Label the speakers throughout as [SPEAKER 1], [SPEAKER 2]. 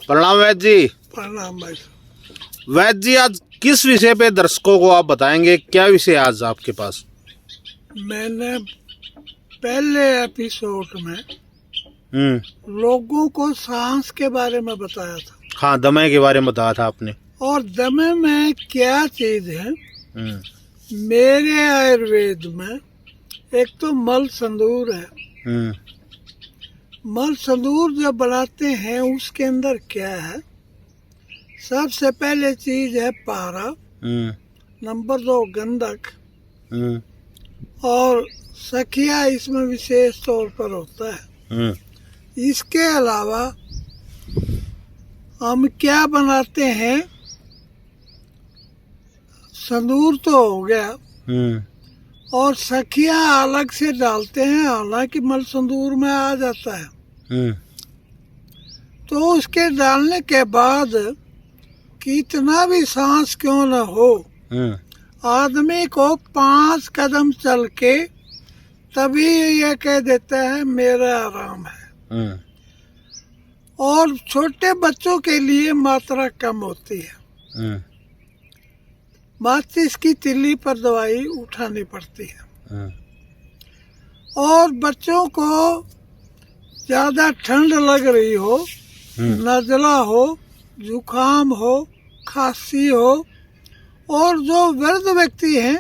[SPEAKER 1] प्रणाम वैद्य जी।
[SPEAKER 2] प्रणाम भाई।
[SPEAKER 1] वैद्य जी, आज किस विषय पे दर्शकों को आप बताएंगे? क्या विषय आज आपके पास?
[SPEAKER 2] मैंने पहले एपिसोड में लोगों को सांस के बारे में बताया था।
[SPEAKER 1] हाँ, दमे के बारे में बताया था आपने।
[SPEAKER 2] और दमे में क्या चीज है, मेरे आयुर्वेद में एक तो मल संदूर है। मल संदूर जब बनाते हैं उसके अंदर क्या है, सबसे पहले चीज है पारा, नंबर 2 गंधक, और सखिया इसमें विशेष तौर पर होता है। इसके अलावा हम क्या बनाते हैं, संदूर तो हो गया, और सखिया अलग से डालते हैं, हालांकि मल संदूर में आ जाता है। तो उसके डालने के बाद कितना भी सांस क्यों न हो, आदमी को 5 कदम चल के तभी ये कह देता है मेरा आराम है। और छोटे बच्चों के लिए मात्रा कम होती है, माचिस की तिल्ली पर दवाई उठानी पड़ती है। और बच्चों को ज्यादा ठंड लग रही हो, नजला हो, जुकाम हो, खांसी हो, और जो वृद्ध व्यक्ति हैं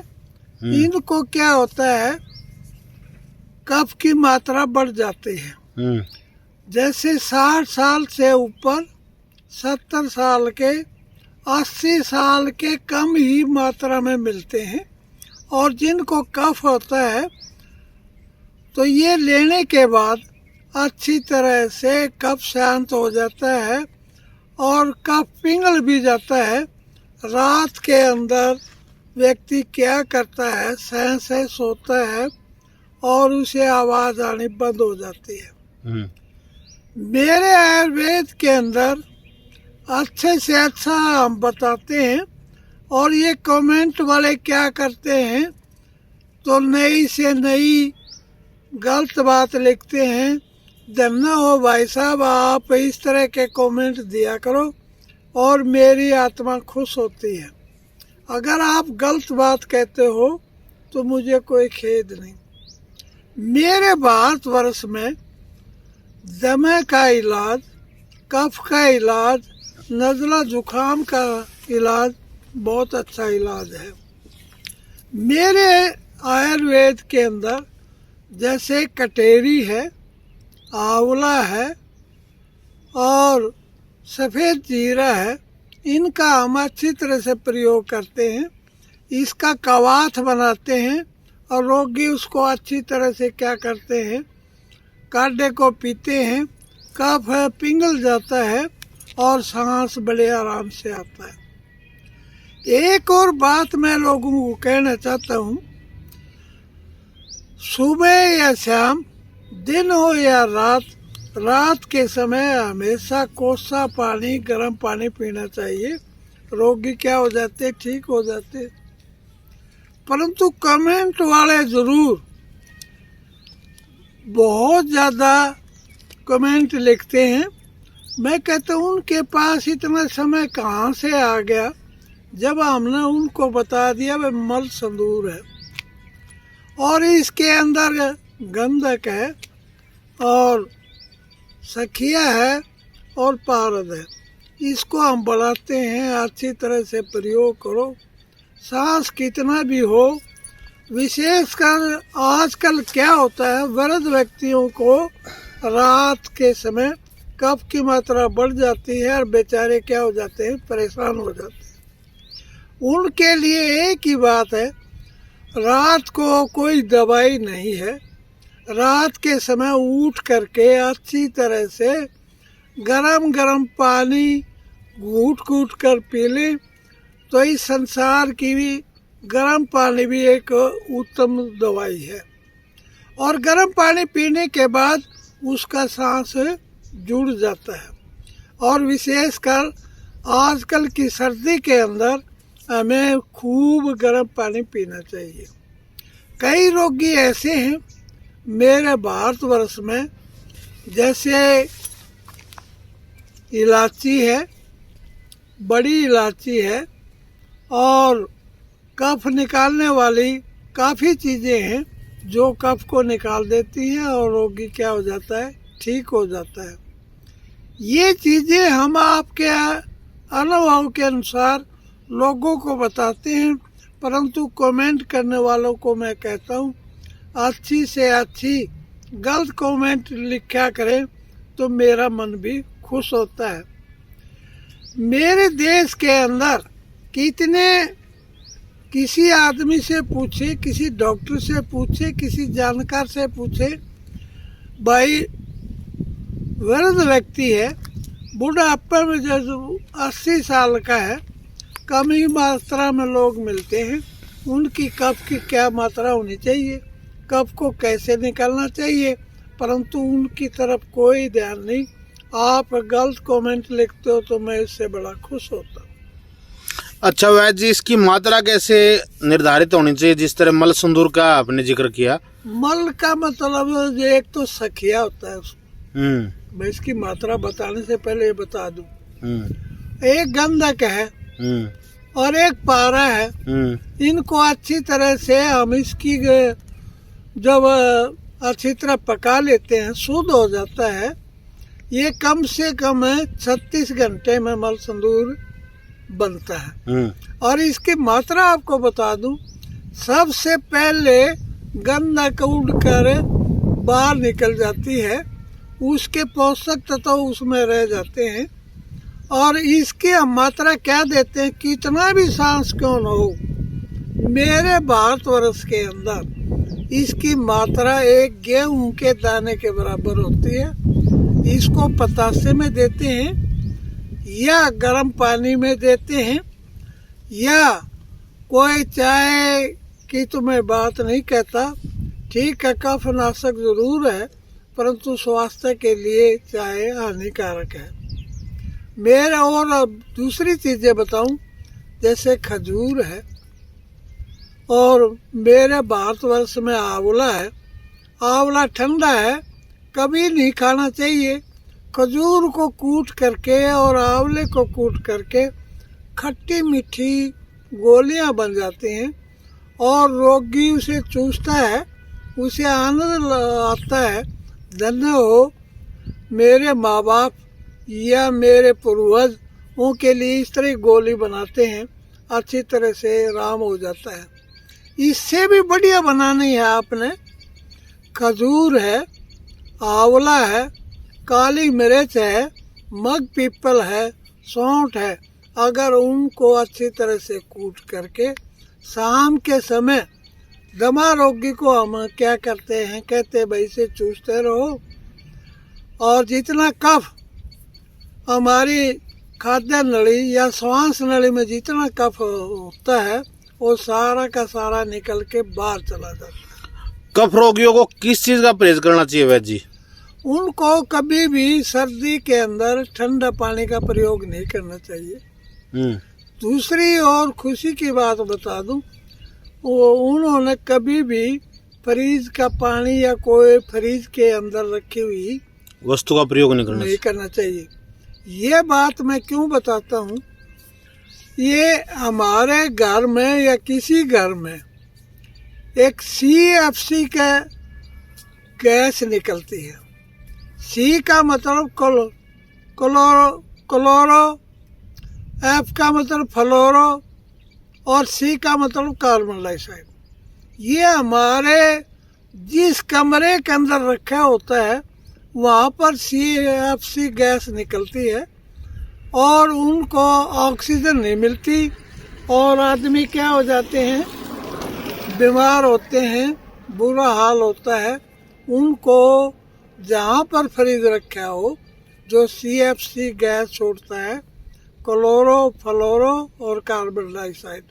[SPEAKER 2] इनको क्या होता है, कफ की मात्रा बढ़ जाती है। जैसे 60 साल से ऊपर, 70 साल के, 80 साल के कम ही मात्रा में मिलते हैं। और जिनको कफ होता है तो ये लेने के बाद अच्छी तरह से कफ शांत हो जाता है और कफ पिघल भी जाता है। रात के अंदर व्यक्ति क्या करता है, सहम सोता है और उसे आवाज आनी बंद हो जाती है। मेरे आयुर्वेद के अंदर अच्छे से अच्छा हम बताते हैं। और ये कमेंट वाले क्या करते हैं, तो नई से नई गलत बात लिखते हैं। धन्ना हो भाई साहब, आप इस तरह के कमेंट दिया करो और मेरी आत्मा खुश होती है। अगर आप गलत बात कहते हो तो मुझे कोई खेद नहीं। मेरे भारतवर्ष में दमे का इलाज, कफ का इलाज, नज़ला जुकाम का इलाज बहुत अच्छा इलाज है। मेरे आयुर्वेद के अंदर जैसे कटेरी है, आंवला है और सफ़ेद जीरा है, इनका हम अच्छी तरह से प्रयोग करते हैं। इसका कवाथ बनाते हैं और रोगी उसको अच्छी तरह से क्या करते हैं, काढ़े को पीते हैं, कफ पिघल जाता है और सांस बड़े आराम से आता है। एक और बात मैं लोगों को कहना चाहता हूँ, सुबह या शाम, दिन हो या रात, रात के समय हमेशा कोसा पानी, गर्म पानी पीना चाहिए। रोगी क्या हो जाते, ठीक हो जाते। परंतु कमेंट वाले जरूर बहुत ज़्यादा कमेंट लिखते हैं। मैं कहता हूँ उनके पास इतना समय कहाँ से आ गया, जब हमने उनको बता दिया वह मल संदूर है और इसके अंदर गंधक है और सखिया है और पारद है। इसको हम बढ़ाते हैं, अच्छी तरह से प्रयोग करो। सांस कितना भी हो, विशेषकर आजकल क्या होता है, वृद्ध व्यक्तियों को रात के समय कफ की मात्रा बढ़ जाती है और बेचारे क्या हो जाते हैं, परेशान हो जाते हैं। उनके लिए एक ही बात है, रात को कोई दवाई नहीं है। रात के समय उठ करके अच्छी तरह से गरम गरम पानी घूट घूट कर पी लें तो इस संसार की भी गर्म पानी भी एक उत्तम दवाई है। और गर्म पानी पीने के बाद उसका सांस जुड़ जाता है। और विशेषकर आजकल की सर्दी के अंदर हमें खूब गर्म पानी पीना चाहिए। कई रोगी ऐसे हैं मेरे भारतवर्ष में, जैसे इलायची है, बड़ी इलायची है, और कफ निकालने वाली काफ़ी चीज़ें हैं जो कफ को निकाल देती हैं और रोगी क्या हो जाता है, ठीक हो जाता है। ये चीज़ें हम आपके अनुभव के अनुसार लोगों को बताते हैं, परंतु कमेंट करने वालों को मैं कहता हूँ अच्छी से अच्छी गलत कमेंट लिखा करें तो मेरा मन भी खुश होता है। मेरे देश के अंदर किसी आदमी से पूछे, किसी डॉक्टर से पूछे, किसी जानकार से पूछे, भाई वृद्ध व्यक्ति है, बुढ़ापे में जो 80 साल का है, कम ही मात्रा में लोग मिलते हैं, उनकी कफ की क्या मात्रा होनी चाहिए, कफ को कैसे निकालना चाहिए, परंतु उनकी तरफ कोई ध्यान नहीं। आप गलत कमेंट लिखते हो तो मैं इससे बड़ा खुश होता हूँ।
[SPEAKER 1] अच्छा वैद्य जी, इसकी मात्रा कैसे निर्धारित होनी चाहिए? जिस तरह मल सिंदूर का आपने जिक्र किया,
[SPEAKER 2] मल का मतलब एक तो सखिया होता है उसमें। मैं इसकी मात्रा बताने से पहले ये बता दूं, एक गंधक है और एक पारा है। इनको अच्छी तरह से हम इसकी जब अच्छी तरह पका लेते हैं, शुद्ध हो जाता है। ये कम से कम 36 घंटे में मल सिंदूर बनता है। और इसकी मात्रा आपको बता दूं, सबसे पहले गंधक उड़कर बाहर निकल जाती है, उसके पोषक तत्व उसमें रह जाते हैं। और इसकी हम मात्रा क्या देते हैं, कितना भी सांस क्यों न हो, मेरे भारतवर्ष के अंदर इसकी मात्रा एक गेहूं के दाने के बराबर होती है। इसको पतासे में देते हैं या गर्म पानी में देते हैं, या कोई चाय की तो मैं बात नहीं कहता, ठीक है कफ नाशक जरूर है, परंतु स्वास्थ्य के लिए चाय हानिकारक है। मेरे और दूसरी चीज़ें बताऊं, जैसे खजूर है, और मेरे भारतवर्ष में आंवला है। आंवला ठंडा है, कभी नहीं खाना चाहिए। खजूर को कूट करके और आंवले को कूट करके खट्टी मीठी गोलियां बन जाती हैं और रोगी उसे चूसता है, उसे आनंद आता है। धन्य हो मेरे माँ बाप या मेरे पूर्वज, उनके लिए इस तरह गोली बनाते हैं, अच्छी तरह से आराम हो जाता है। इससे भी बढ़िया बनानी है आपने, खजूर है, आंवला है, काली मिर्च है, मग पीपल है, सौंठ है। अगर उनको अच्छी तरह से कूट करके शाम के समय दमा रोगी को हम क्या करते हैं, कहते हैं भाई से चूसते रहो, और जितना कफ हमारी खाद्य नली या श्वास नली में जितना कफ होता है वो सारा का सारा निकल के बाहर चला जाता है।
[SPEAKER 1] कफ रोगियों को किस चीज का परहेज करना चाहिए वैद्य जी?
[SPEAKER 2] उनको कभी भी सर्दी के अंदर ठंडा पानी का प्रयोग नहीं करना चाहिए। दूसरी और खुशी की बात बता दूं, वो उन्होंने कभी भी फ्रीज का पानी या कोई फ्रीज के अंदर रखी हुई
[SPEAKER 1] वस्तु का प्रयोग नहीं
[SPEAKER 2] करना चाहिए। ये बात मैं क्यों बताता हूँ, ये हमारे घर में या किसी घर में एक CFC का गैस निकलती है। C का मतलब क्लोरो, F का मतलब फ्लोरो और C का मतलब कार्बन डाइऑक्साइड। ये हमारे जिस कमरे के अंदर रखा होता है वहाँ पर CFC गैस निकलती है और उनको ऑक्सीजन नहीं मिलती और आदमी क्या हो जाते हैं, बीमार होते हैं, बुरा हाल होता है। उनको जहाँ पर फ्रिज रखा हो जो CFC गैस छोड़ता है, क्लोरो, फ्लोरो और कार्बन डाइऑक्साइड,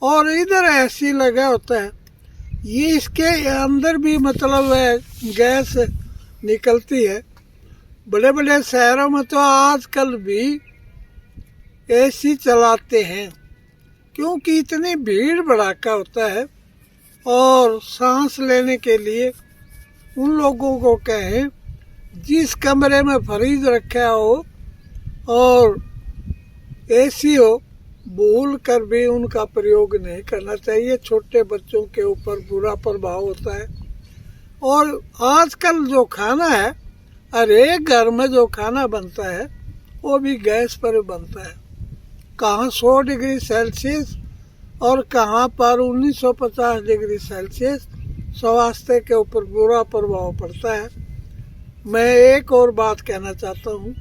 [SPEAKER 2] और इधर ऐसी लगा होता है, ये इसके अंदर भी मतलब गैस निकलती है। बड़े बड़े शहरों में तो आजकल भी AC चलाते हैं, क्योंकि इतनी भीड़ भड़ाका होता है। और सांस लेने के लिए उन लोगों को कहें जिस कमरे में फ्रिज रखा हो और ऐसी हो भूल कर भी उनका प्रयोग नहीं करना चाहिए। छोटे बच्चों के ऊपर बुरा प्रभाव होता है। और आजकल जो खाना है, हर एक घर में जो खाना बनता है वो भी गैस पर बनता है। कहाँ 100 डिग्री सेल्सियस और कहाँ पर 1950 डिग्री सेल्सियस स्वास्थ्य के ऊपर बुरा प्रभाव पड़ता है। मैं एक और बात कहना चाहता हूँ,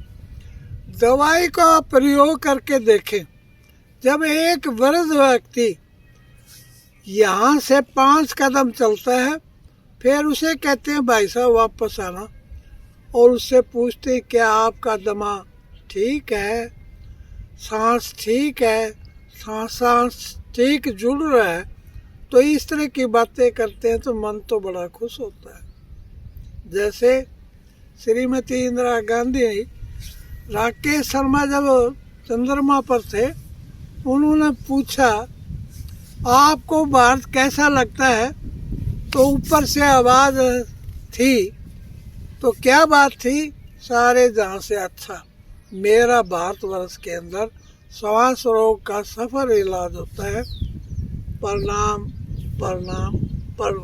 [SPEAKER 2] दवाई का प्रयोग करके देखें। जब एक वृद्ध व्यक्ति यहाँ से 5 कदम चलता है, फिर उसे कहते हैं भाई साहब वापस आना, और उससे पूछते हैं क्या आपका दिमाग ठीक है, सांस ठीक है, सांस ठीक जुड़ रहा है, तो इस तरह की बातें करते हैं तो मन तो बड़ा खुश होता है। जैसे श्रीमती इंदिरा गांधी, राकेश शर्मा जब चंद्रमा पर थे, उन्होंने पूछा आपको भारत कैसा लगता है, तो ऊपर से आवाज थी, तो क्या बात थी, सारे जहां से अच्छा मेरा भारतवर्ष के अंदर श्वास रोग का सफल इलाज होता है। प्रणाम प्रणाम प्रणाम।